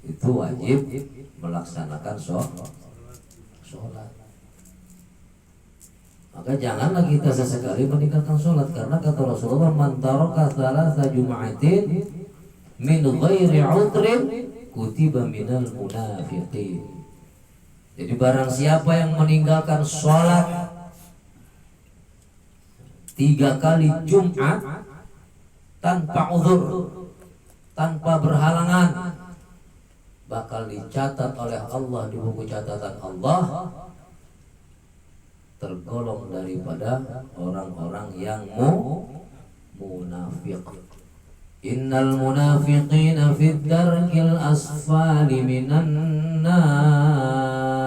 itu wajib melaksanakan sholat. Maka janganlah kita sesekali meninggalkan sholat, karena kata Rasulullah, man taraka thalatha jum'atin min ghairi udrin kutiba minal munafiqin. Jadi barang siapa yang meninggalkan sholat 3 kali Jumat tanpa uzur, tanpa berhalangan, bakal dicatat oleh Allah di buku catatan Allah tergolong daripada orang-orang yang munafik. Innal munafiqina fid darkil asfali minan nar.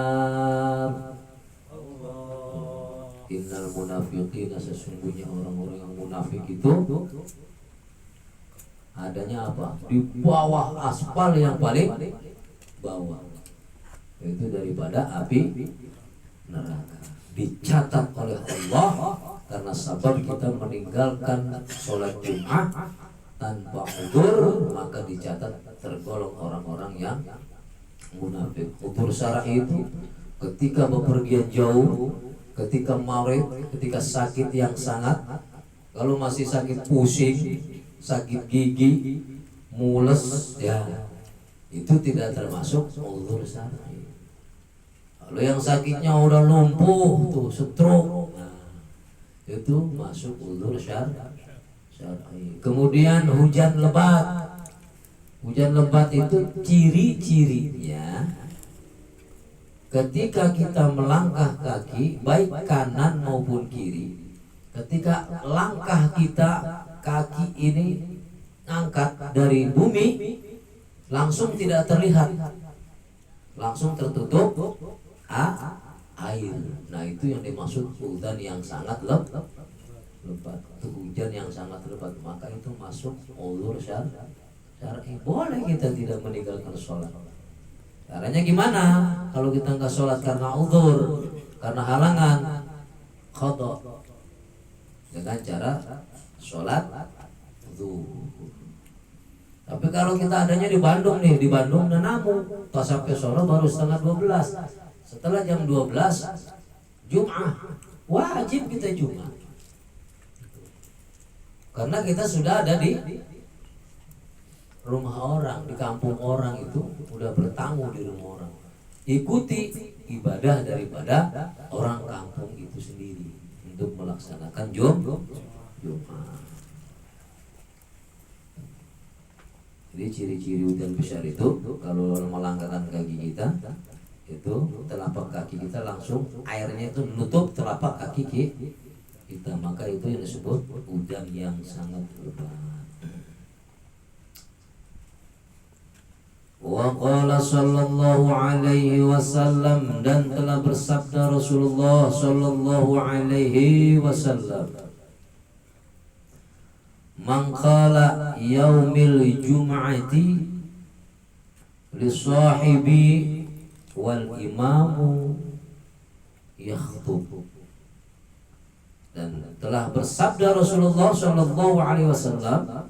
Innal munafiqina, sesungguhnya orang-orang yang munafik itu adanya apa? Di bawah aspal yang paling bawah. Itu daripada api neraka. Dicatat oleh Allah karena sabab kita meninggalkan sholat Jumat tanpa udzur, maka dicatat tergolong orang-orang yang munafik. Udzur syar'i itu ketika bepergian jauh, ketika marid, ketika sakit yang sangat, kalau masih sakit pusing, sakit gigi, mules, ya itu tidak termasuk udzur syar'i. Kalau yang sakitnya udah lumpuh tuh, stroke, nah, itu masuk udzur syar'i. Kemudian hujan lebat. Hujan lebat itu ciri-cirinya ketika kita melangkah kaki, baik kanan maupun kiri, ketika langkah kita, kaki ini angkat dari bumi, langsung tidak terlihat, langsung tertutup air. Nah itu yang dimaksud hujan yang sangat lebat. Hujan yang sangat lebat, maka itu masuk udzur syar'i. Boleh kita tidak meninggalkan sholat. Caranya gimana? Kalau kita nggak sholat karena udzur, karena halangan, qadha dengan cara sholat zuhur. Tapi kalau kita adanya di Bandung nih, di Bandung dan Namu, pas sampai Solo baru setengah 12. Setelah jam 12 Jum'ah, wajib kita Jum'ah. Karena kita sudah ada di rumah orang, di kampung orang, itu udah bertamu di rumah orang. Ikuti ibadah daripada orang kampung itu sendiri untuk melaksanakan Jum'ah. Jadi ciri-ciri hujan besar itu kalau melangkahkan kaki kita, itu telapak kaki kita langsung airnya itu menutup telapak kaki kita, maka itu yang disebut hujan yang sangat lebat. Wa qala sallallahu alaihi wasallam, dan telah bersabda Rasulullah sallallahu alaihi wasallam, man qala yaumil jum'ati li sahibi wal imamu yakhtub. Dan telah bersabda Rasulullah sallallahu alaihi wasallam,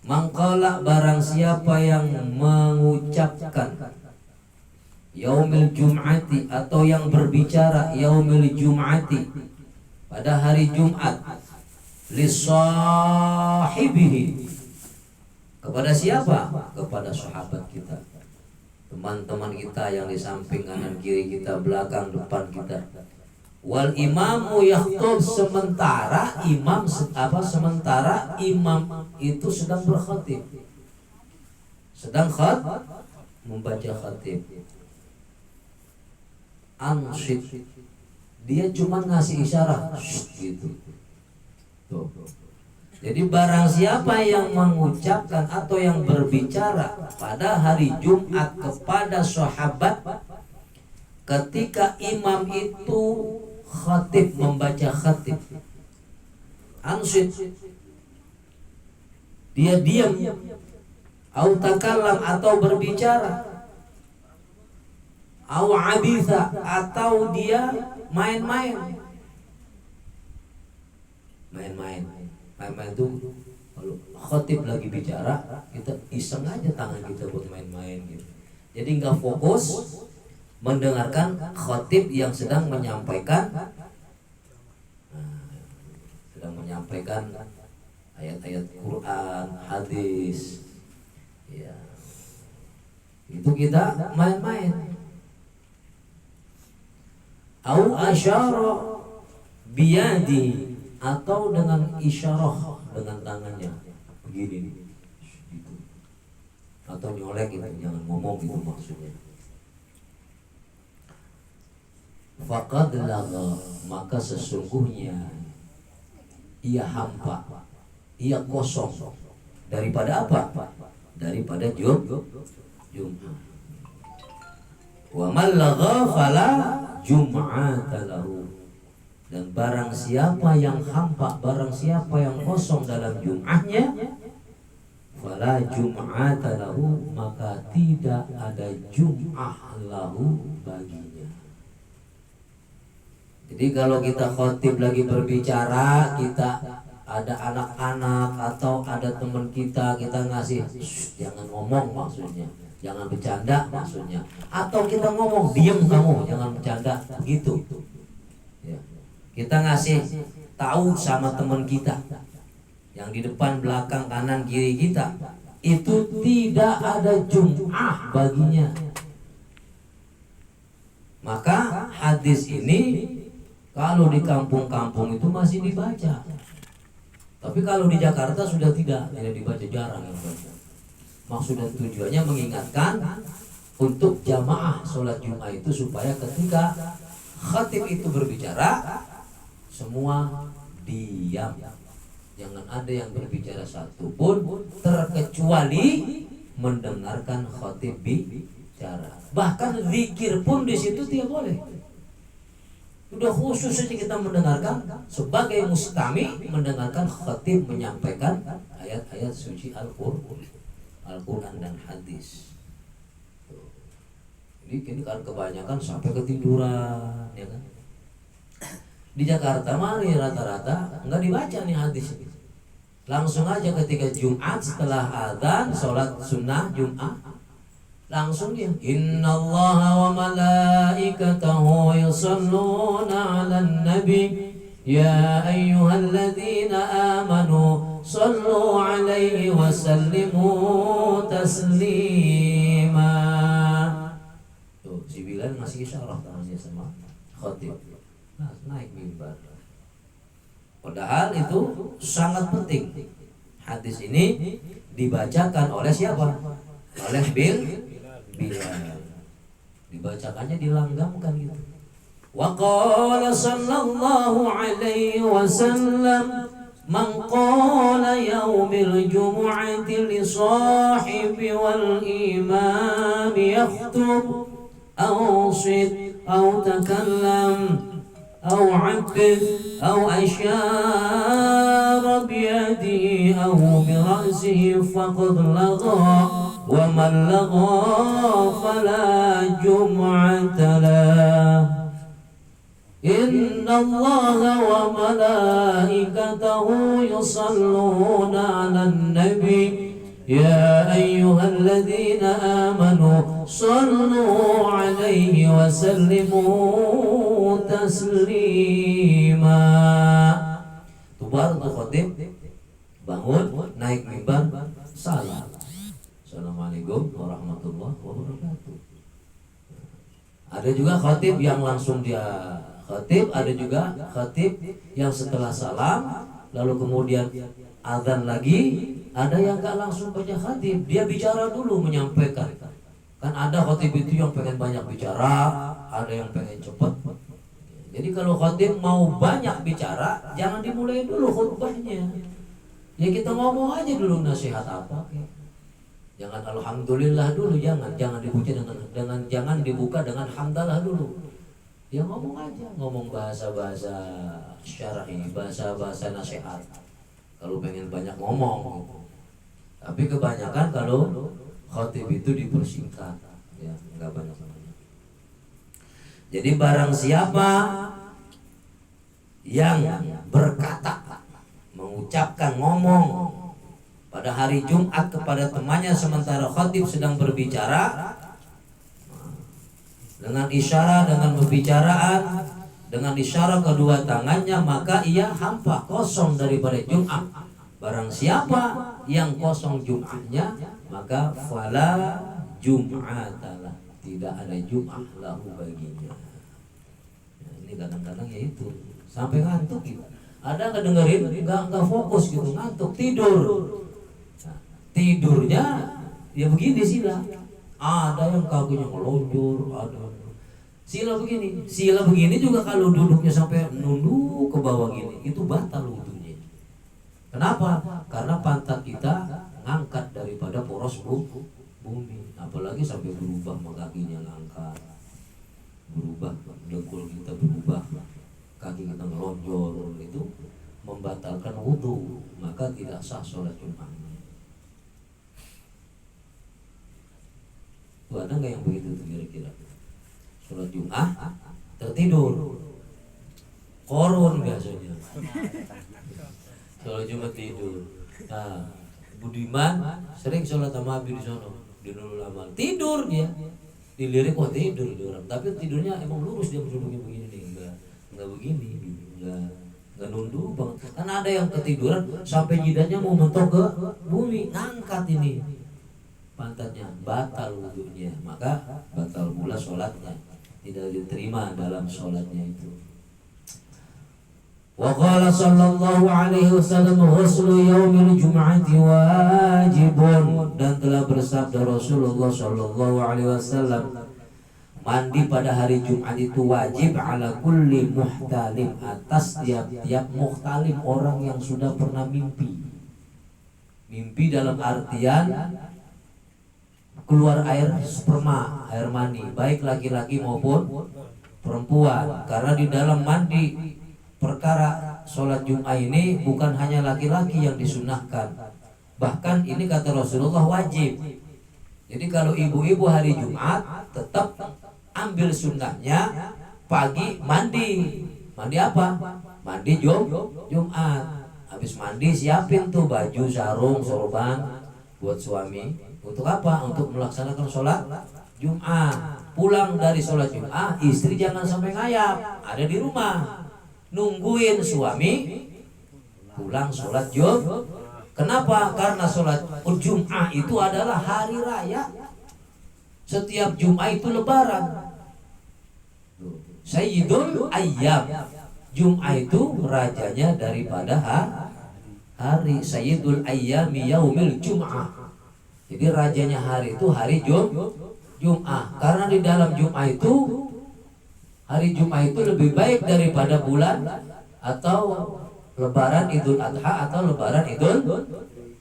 man qala, barang siapa yang mengucapkan yaumil jum'ati, atau yang berbicara yaumil jum'ati, pada hari Jumat, li sahibihi, kepada siapa? Kepada sahabat kita, teman-teman kita yang di samping, kanan kiri kita, belakang depan kita. Wal imamu yakhthub, sementara imam itu sedang berkhatib, sedang membaca khatib. Ansyid, dia cuma ngasih isyarat gitu. Tuh. Jadi barang siapa yang mengucapkan atau yang berbicara pada hari Jumat kepada sahabat ketika imam itu khatib, membaca khatib, ansyid, dia diam, au takallam, atau berbicara, au abitha, atau dia main-main itu kalau khotib lagi bicara, kita iseng aja tangan kita buat main-main gitu. Jadi nggak fokus mendengarkan khotib yang sedang menyampaikan ayat-ayat Quran, hadis. Ya. Itu kita main-main. Au asyara biyadi, atau dengan isyarah dengan tangannya begini gitu. Atau nyolek gitu, jangan ngomong gitu maksudnya. Faqad lagha, maka sesungguhnya ia hampa, ia kosong. Daripada apa? Daripada Jum'ah. Wa man lagha fala jum'ata lahu. Dan barang siapa yang hampa, barang siapa yang kosong dalam Jum'ahnya, fala jum'ata lahu, maka tidak ada Jum'ah lahu baginya. Jadi kalau kita khotib lagi berbicara, kita ada anak-anak atau ada teman kita ngasih jangan ngomong maksudnya, jangan bercanda maksudnya, atau kita ngomong diam kamu jangan bercanda begitu ya. Kita ngasih tahu sama teman kita yang di depan belakang kanan kiri kita, itu tidak ada Jum'ah baginya. Maka hadis ini kalau di kampung-kampung itu masih dibaca, tapi kalau di Jakarta sudah tidak dibaca, jarang yang baca. Maksud dan tujuannya mengingatkan untuk jamaah sholat Jumat itu supaya ketika khatib itu berbicara semua diam, jangan ada yang berbicara satupun terkecuali mendengarkan khatib bicara. Bahkan zikir pun di situ tidak boleh. Udah khusus saja kita mendengarkan sebagai mustami, mendengarkan khatib menyampaikan ayat-ayat suci Al-Quran dan hadis. Ini kan kebanyakan sampai ketiduran, ya kan? Di Jakarta mari rata-rata nggak dibaca nih hadis. Langsung aja ketika Jumat setelah adzan sholat sunnah Jumat, langsung dia innallaha wa malaikatahu yusalluna 'alan nabi ya ayyuhalladzina amanu sallu 'alaihi wa sallimu taslima. Tuh si Bilal masih isyarah tangannya sama khatib. Nah, naik mimbar. Padahal itu sangat penting. Hadis ini dibacakan oleh siapa? Oleh Bilal. Dibacakannya dilanggamkan gitu. Wa qala sallallahu alaihi wasallam man qala yaumil jumu'ati li sahibi wal imam yakhutub aw sit aw takallam aw 'aqqid aw ashara bi yadihi aw bi ra'sihi faqad lagha wa man lagha fala jum'ata lah. Inna Allaha wa malaikatahu yusalluna 'alan nabi ya ayyuhalladzina amanu sallu 'alaihi wa sallimu taslima. Tuh baru tuh khatib bangun naik mimbar salam. Assalamualaikum warahmatullahi wabarakatuh. Ada juga khatib yang langsung dia khatib, ada juga khatib yang setelah salam lalu kemudian azan lagi, ada yang gak langsung baca khatib, dia bicara dulu menyampaikan. Kan ada khatib itu yang pengen banyak bicara, ada yang pengen cepat. Jadi kalau khatib mau banyak bicara, jangan dimulai dulu khutbahnya. Ya kita ngomong aja dulu nasihat apa. Jangan alhamdulillah dulu, jangan dibuka jangan dibuka dengan hamdalah dulu. Ya ngomong aja, ngomong bahasa-bahasa syar'i, bahasa-bahasa nasihat. Kalau pengen banyak ngomong. Tapi kebanyakan kalau khatib itu dipersingkat, ya enggak banyak-banyak. Jadi barang siapa yang berkata, mengucapkan, ngomong pada hari Jumat kepada temannya sementara khatib sedang berbicara dengan isyarat, dengan pembicaraan, dengan isyarat kedua tangannya, maka ia hampa, kosong daripada Jumat. Barang siapa yang kosong Jumatnya, maka fala Jum'atalah, tidak ada Jumat lahu baginya. Nah, ini kadang-kadang ya itu sampai ngantuk gitu. Ada nggak dengerin, nggak fokus gitu, ngantuk, tidur. Nah, tidurnya ya begini sila. Ada yang kakinya ngelonjor, ada sila begini juga kalau duduknya sampai nunduk ke bawah gini, itu batal wudunya. Kenapa? Karena pantat kita ngangkat daripada poros bumi, apalagi sampai berubah kakinya ngangkat, berubah dengkul kita berubah, kaki kita ngelonjor, itu membatalkan wudu, maka tidak sah sholat Jumatnya. Tuh ada nggak yang begitu tuh kira-kira? Sholat Jumat tertidur, korun biasanya. Sholat Jumat tidur. Nah, Budiman sering sholat sama Abi di sono, di Nurul Amal, tidur dia. Dilirik kok tidur dia orang, tapi tidurnya emang lurus, dia duduknya begini nih, enggak begini, enggak nunduk banget. Kan ada yang ketiduran sampai jidatnya mau mentok ke bumi, ngangkat ini pantatnya, batal wudunya, maka batal pula sholatnya, tidak diterima dalam sholatnya itu. Wa qala sallallahu alaihi wasallam ghuslu yaumil jum'ati wajibun, dan telah bersabda Rasulullah sallallahu alaihi wasallam, mandi pada hari Jumat itu wajib ala kulli muhtalim, atas tiap-tiap muhtalim, orang yang sudah pernah mimpi. Mimpi dalam artian keluar air sperma, air mani, baik laki-laki maupun perempuan. Karena di dalam mandi perkara sholat Jumat ini bukan hanya laki-laki yang disunahkan, bahkan ini kata Rasulullah wajib. Jadi kalau ibu-ibu hari Jumat tetap ambil sunnahnya, pagi mandi apa? Mandi Jumat. Habis mandi siapin tuh baju, sarung, sorban buat suami. Untuk apa? Untuk melaksanakan sholat Jumat. Pulang dari sholat Jumat, istri jangan sampai ngayap, ada di rumah nungguin suami pulang sholat Jumat. Kenapa? Karena sholat Jumat itu adalah hari raya. Setiap Jumat itu lebaran. Sayyidul Ayyam, Jumat itu rajanya daripada hari. Sayyidul Ayyami yaumil Jum'ah. Jadi rajanya hari itu hari Jum'ah. Karena di dalam Jumat itu, hari Jumat itu lebih baik daripada bulan atau lebaran Idul Adha atau lebaran Idul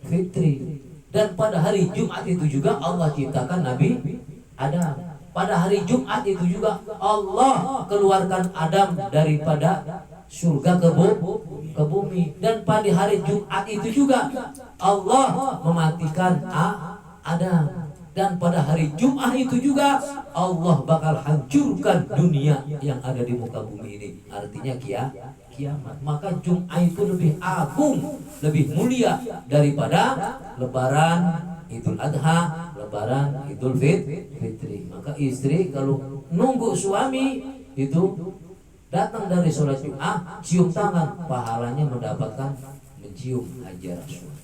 Fitri. Dan pada hari Jumat itu juga Allah ciptakan Nabi Adam. Pada hari Jumat itu juga Allah keluarkan Adam daripada surga ke bumi. Dan pada hari Jumat itu juga Allah mematikan Adam. Dan pada hari Jumat itu juga Allah bakal hancurkan dunia yang ada di muka bumi ini. Artinya kiamat. Maka Jumat itu lebih agung, lebih mulia daripada lebaran Idul Adha, lebaran Idul Fitri. Maka istri kalau nunggu suami itu datang dari sholat Jumat, cium tangan, pahalanya mendapatkan mencium hajar aswad.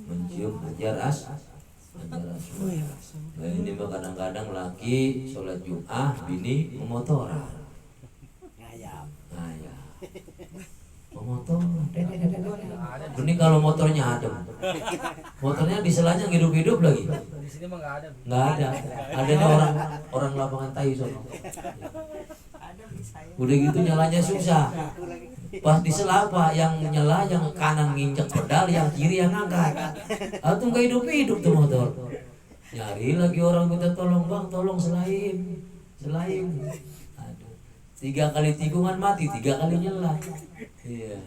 Mencium hajar aswad. Nah, ini mah kadang-kadang laki sholat Jumat, bini memotoran. Motor, bening kalau motornya adem, motornya di selanya hidup-hidup lagi. Di sini mah nggak ada. Adanya orang lapangan tayu sono. Udah gitu nyalanya susah. Pas di selapa yang nyala, yang kanan nginjek pedal, yang kiri yang ngangkat. Atau nggak hidup-hidup tuh motor. Nyari lagi orang minta tolong, bang, tolong selain. 3 kali tikungan mati, 3 kali nyala. Iya.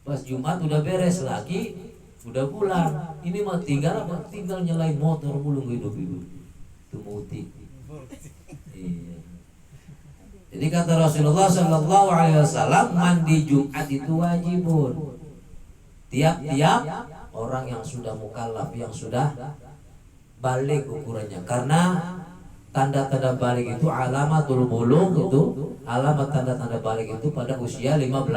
Pas Jumat udah beres, lagi udah pulang. Ini mah tinggal nyalain motor mulu hidup-hidup. Itu muti. Iya. Jadi kata Rasulullah sallallahu alaihi wasallam, mandi Jumat itu wajibun. tiap-tiap orang yang sudah mukallaf, yang sudah balik ukurannya. Karena tanda-tanda balik itu alamatul bulugh, itu alamat tanda-tanda balik itu pada usia 15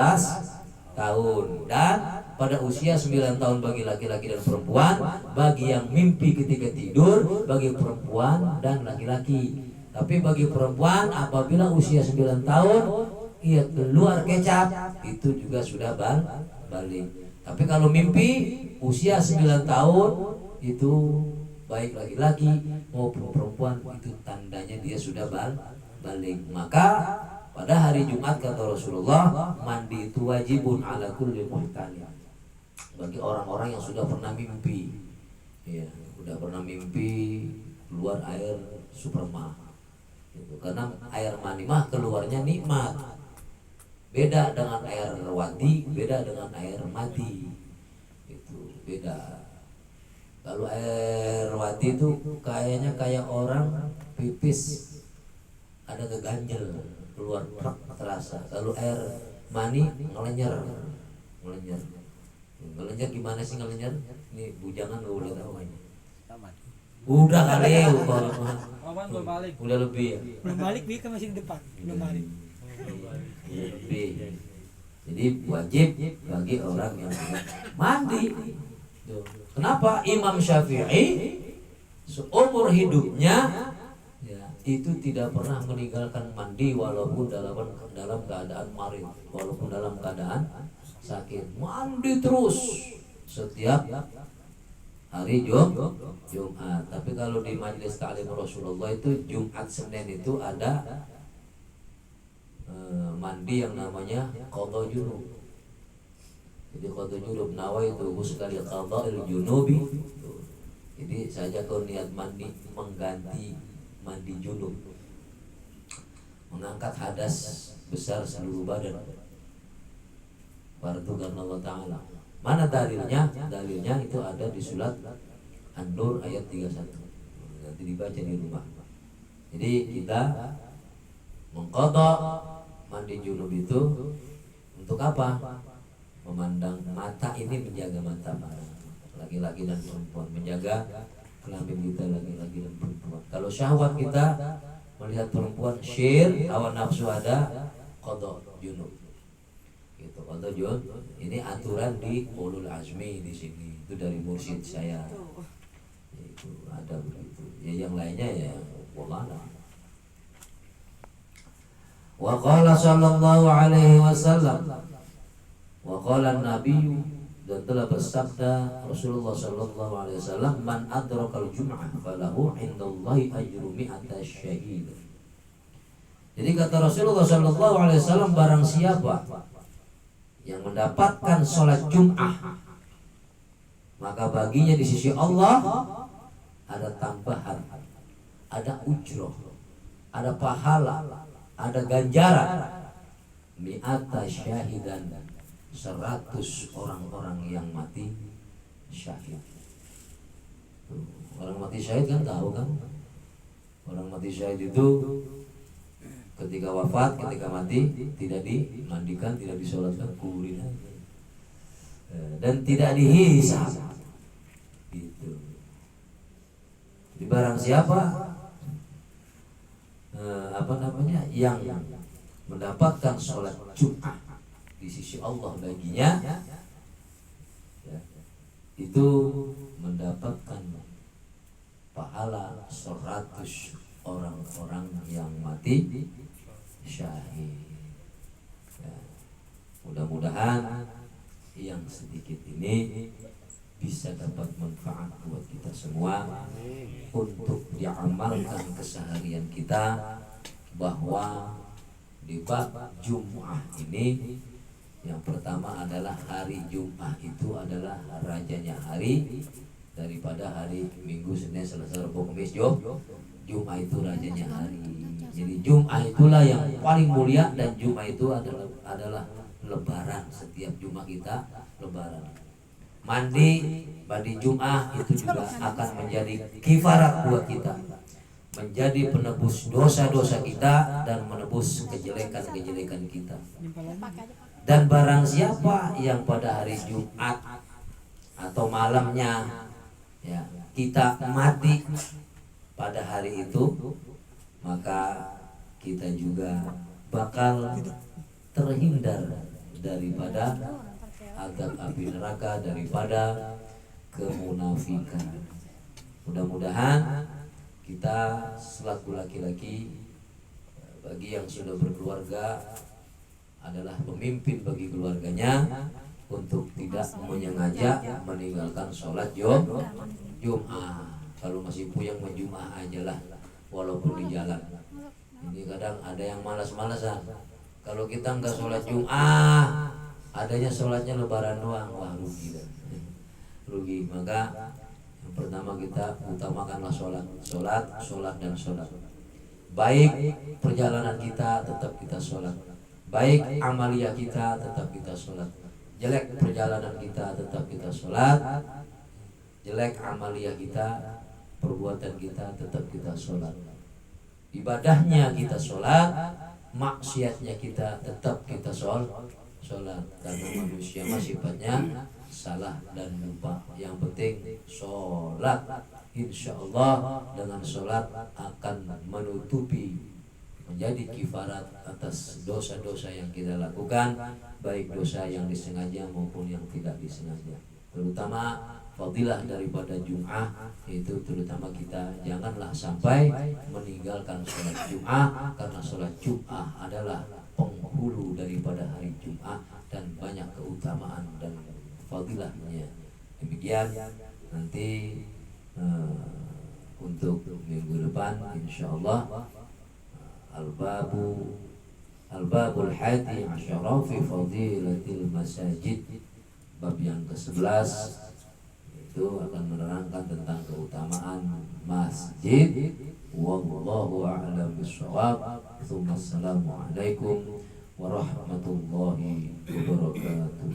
tahun dan pada usia 9 tahun bagi laki-laki dan perempuan, bagi yang mimpi ketika tidur bagi perempuan dan laki-laki. Tapi bagi perempuan apabila usia 9 tahun ia keluar kecap, itu juga sudah balik. Tapi kalau mimpi usia 9 tahun itu baik laki-laki maupun perempuan, itu tandanya dia sudah balik. Maka pada hari Jumat kata Rasulullah, mandi itu wajibun ala kulli muhtalim, bagi orang-orang yang sudah pernah mimpi. Ya, sudah pernah mimpi keluar air superma. Gitu. Karena air mani mah keluarnya nikmat. Beda dengan air wadi, beda dengan air mati. Itu beda. Kalau air wadi itu kayaknya kayak orang pipis ada keganjel, keluar terasa. Kalau air mani ngelenyer. Ngelenyer gimana sih ngelenyer? Ini bujangan nggak boleh tahu ini. Udah kali udah lebih ya. Belum balik Bi, kan masih di depan. Belum balik. Lebih. Jadi wajib bagi orang yang sudah mandi. Kenapa Imam Syafi'i seumur hidupnya ya, itu tidak pernah meninggalkan mandi walaupun dalam keadaan marid, walaupun dalam keadaan sakit, mandi terus setiap hari Jumat. Tapi kalau di majelis ta'lim Rasulullah itu Jumat Senin itu ada mandi yang namanya qadha junub. Jadi qadha junub nawaitu sekali qadha'il junubi. Jadi saja kau niat mandi mengganti mandi junub, mengangkat hadas besar seluruh badan, fardu karena Allah Ta'ala. Mana dalilnya? Dalilnya itu ada di surat An-Nur ayat 31. Nanti dibaca di rumah. Jadi kita mengqadha mandi junub itu untuk apa? Memandang mata ini, menjaga mata laki-laki dan perempuan, menjaga kelamin kita laki-laki dan perempuan. Kalau syahwat kita melihat perempuan, syir, hawa nafsu ada, qadha junub. Gitu, qadha junub. Ini aturan di ulul azmi di sini. Itu dari mursyid saya. Itu ada begitu. Ya yang lainnya ya wallah. Wa qala sallallahu alaihi wasallam, wa qala an-nabiy, dan telah bersabda Rasulullah sallallahu alaihi wasallam, man adrakal jum'ah falahu indallahi ajru mi'ata syahid. Jadi kata Rasulullah sallallahu alaihi wasallam, barang siapa yang mendapatkan sholat Jum'ah, maka baginya di sisi Allah ada tambahan, ada ujroh, ada pahala, ada ganjaran mi'ata syahidan, 100 orang-orang yang mati syahid. Orang mati syahid kan tahu kan? Orang mati syahid itu ketika wafat, ketika mati tidak dimandikan, tidak disolatkan, kuburin dan tidak dihisab. Gitu. Di barang siapa yang mendapatkan sholat Jum'ah di sisi Allah baginya, ya, itu mendapatkan pahala 100 orang-orang yang mati syahid. Ya, mudah-mudahan yang sedikit ini bisa dapat manfaat buat kita semua untuk diamalkan keseharian kita, bahwa di bab Jum'ah ini yang pertama adalah hari Jum'ah itu adalah rajanya hari daripada hari Minggu, Senin, Selasa, Rabu, Kamis, Jum'ah itu rajanya hari. Jadi Jum'ah itulah yang paling mulia, dan Jum'ah itu adalah lebaran. Setiap Jum'ah kita lebaran. Mandi Jum'ah itu juga akan menjadi kifarat buat kita, menjadi penebus dosa-dosa kita dan menebus kejelekan-kejelekan kita. Dan barang siapa yang pada hari Jumat atau malamnya ya kita mati pada hari itu, maka kita juga bakal terhindar daripada azab api neraka, daripada kemunafikan. Mudah-mudahan kita selaku laki-laki, bagi yang sudah berkeluarga, adalah pemimpin bagi keluarganya untuk tidak menyengaja meninggalkan sholat Jum'ah. Kalau masih puyeng Jum'ah aja lah, walaupun di jalan. Ini kadang ada yang malas-malasan. Kalau kita nggak sholat Jum'ah, adanya sholatnya lebaran doang, wah rugi dah. Rugi. Maka yang pertama kita utamakanlah sholat dan sholat. Baik perjalanan kita tetap kita sholat, baik amalia kita tetap kita sholat. Jelek perjalanan kita tetap kita sholat, jelek amalia kita, perbuatan kita tetap kita sholat. Ibadahnya kita sholat, maksiatnya kita tetap kita sholat. Karena manusia sifatnya salah dan lupa. Yang penting sholat. Insya Allah dengan sholat akan menutupi, menjadi kifarat atas dosa-dosa yang kita lakukan, baik dosa yang disengaja maupun yang tidak disengaja. Terutama fadilah daripada Jum'ah, itu terutama kita janganlah sampai meninggalkan sholat Jum'ah, karena sholat Jum'ah adalah penghulu daripada hari Jum'ah dan banyak keutamaan dan fadilahnya. Demikian nanti untuk minggu depan insyaallah Al-Babul Hadi Asyara fi Fadilatil Masajid, bab yang ke-11, itu akan menerangkan tentang keutamaan masjid. Wallahu a'lam bishawab. Assalamualaikum warahmatullahi wabarakatuh.